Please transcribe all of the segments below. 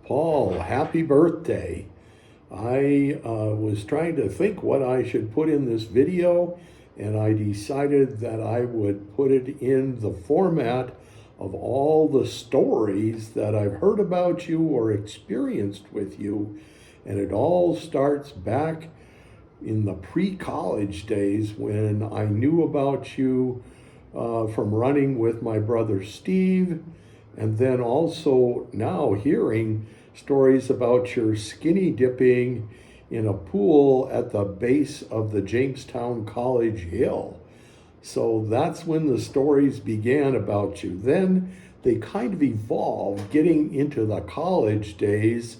Paul, happy birthday. I was trying to think what I should put in this video, and I decided that I would put it in the format of all the stories that I've heard about you or experienced with you. And it all starts back in the pre-college days when I knew about you from running with my brother Steve, and then also now hearing stories about your skinny dipping in a pool at the base of the Jamestown College Hill. So that's when the stories began about you. Then they kind of evolved getting into the college days.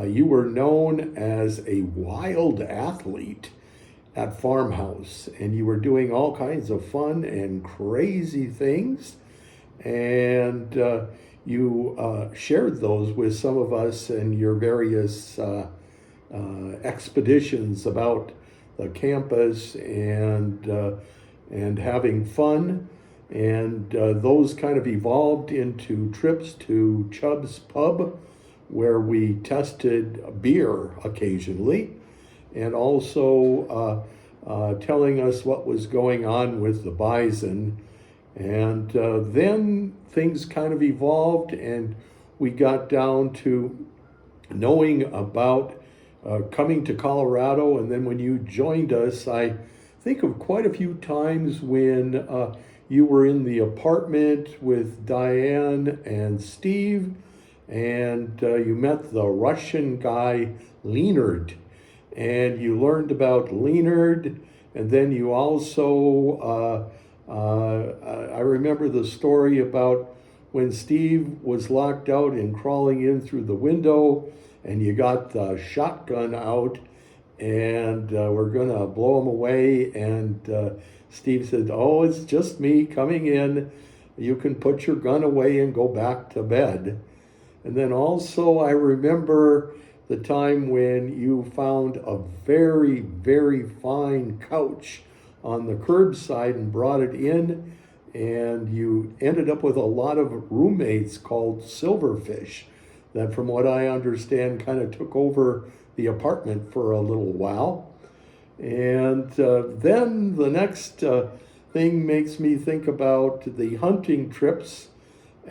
You were known as a wild athlete at Farmhouse, and you were doing all kinds of fun and crazy things. And you shared those with some of us in your various expeditions about the campus and having fun. And those kind of evolved into trips to Chubb's Pub, where we tested beer occasionally, and also telling us what was going on with the bison. And then things kind of evolved, and we got down to knowing about coming to Colorado. And then when you joined us, I think of quite a few times when you were in the apartment with Diane and Steve, and you met the Russian guy, Leonard, and you learned about Leonard. And then you also, I remember the story about when Steve was locked out and crawling in through the window, and you got the shotgun out, and we're gonna blow him away. And Steve said, "Oh, it's just me coming in. You can put your gun away and go back to bed." And then also I remember the time when you found a very, very fine couch on the curbside and brought it in, and you ended up with a lot of roommates called Silverfish that, from what I understand, kind of took over the apartment for a little while. And then the next thing makes me think about the hunting trips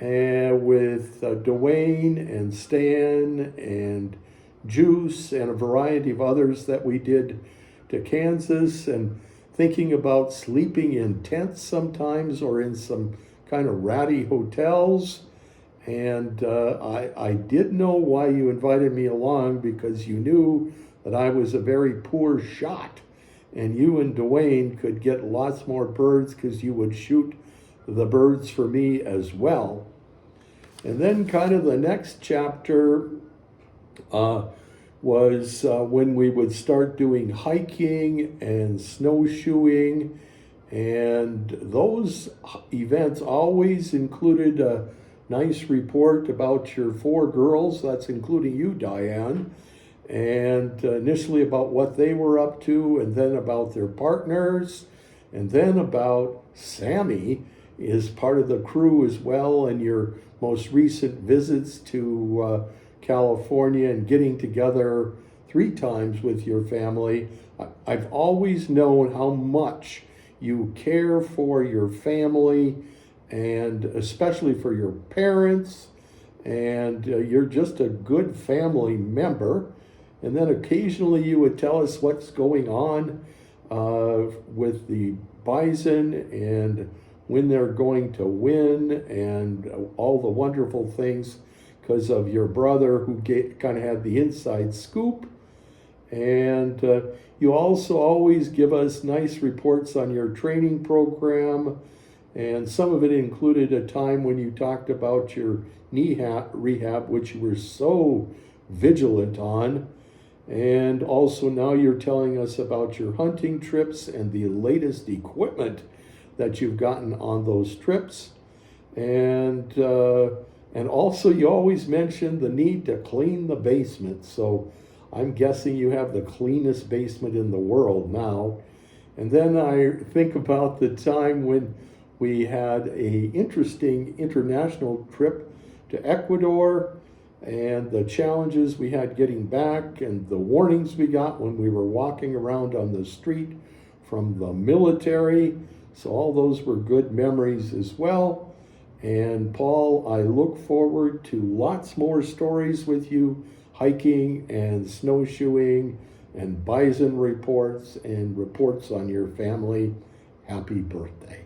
with Dwayne and Stan and Juice and a variety of others that we did to Kansas, and thinking about sleeping in tents sometimes or in some kind of ratty hotels. And I did know why you invited me along, because you knew that I was a very poor shot, and you and Dwayne could get lots more birds because you would shoot the birds for me as well. And then kind of the next chapter was when we would start doing hiking and snowshoeing, and those events always included a nice report about your 4 girls, that's including you, Diane, and initially about what they were up to, and then about their partners, and then about Sammy is part of the crew as well, and your most recent visits to California and getting together 3 times with your family. I've always known how much you care for your family, and especially for your parents, and you're just a good family member. And then occasionally you would tell us what's going on with the bison and when they're going to win, and all the wonderful things because of your brother who kind of had the inside scoop. And you also always give us nice reports on your training program, and some of it included a time when you talked about your knee rehab, which you were so vigilant on. And also now you're telling us about your hunting trips and the latest equipment that you've gotten on those trips. And also you always mention the need to clean the basement. So I'm guessing you have the cleanest basement in the world now. And then I think about the time when we had a interesting international trip to Ecuador, and the challenges we had getting back, and the warnings we got when we were walking around on the street from the military. So all those were good memories as well. And Paul, I look forward to lots more stories with you, hiking and snowshoeing and bison reports and reports on your family. Happy birthday.